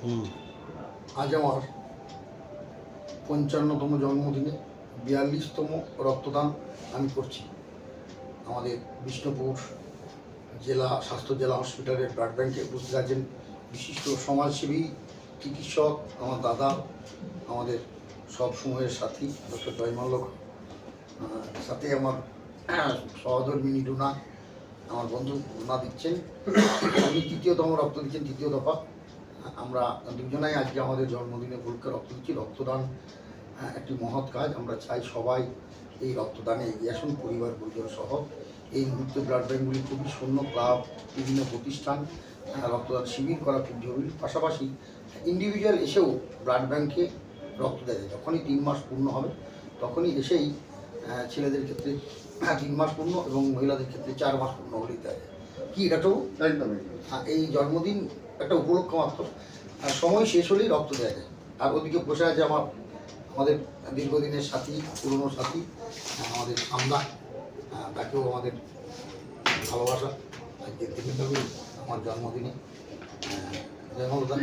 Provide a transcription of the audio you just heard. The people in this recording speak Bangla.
আজ আমার ৫৫তম জন্মদিনে ৪২তম রক্তদান আমি করছি। আমাদের বিষ্ণুপুর জেলা স্বাস্থ্য জেলা হসপিটালের ব্লাড ব্যাংকে উপস্থিত আছেন বিশিষ্ট সমাজসেবী চিকিৎসক আমার দাদা, আমাদের সব সময়ের সাথী ডক্টর জয়মাল্য, সাথে আমার সহধর্মিনী রুনা, আমার বন্ধু রুনা দিচ্ছেন, উনি তৃতীয়তম রক্ত দিচ্ছেন, তৃতীয় দফা। আমরা দুজনাই আজকে আমাদের জন্মদিনে উপলক্ষে রক্ত দিচ্ছি। রক্তদান একটি মহৎ কাজ। আমরা চাই সবাই এই রক্তদানে এগিয়ে আসুন, পরিবার পরিজন সহ। এই মুহূর্তে ব্লাড ব্যাঙ্কগুলি খুবই শূন্য, ক্লাব, বিভিন্ন প্রতিষ্ঠান রক্তদান শিবির করা খুব জরুরি। পাশাপাশি ইন্ডিভিজুয়াল এসেও ব্লাড ব্যাঙ্কে রক্ত দেয়। যখনই 3 মাস পূর্ণ হবে তখনই এসেই ছেলেদের ক্ষেত্রে 3 মাস পূর্ণ এবং মহিলাদের ক্ষেত্রে 4 মাস পূর্ণ হলেই দেয়। কি এটাও একদম এই জন্মদিন একটা উপলক্ষ মাত্র, সময় শেষ হলেই রক্ত দেওয়া যায়। আর ওদিকে বসে আছে আমাদের দীর্ঘদিনের সাথী, পুরনো সাথী, আমাদের সামদা, তাকেও আমাদের ভালোবাসা আজকে থেকে আমার জন্মদিনে। জয় মমতা।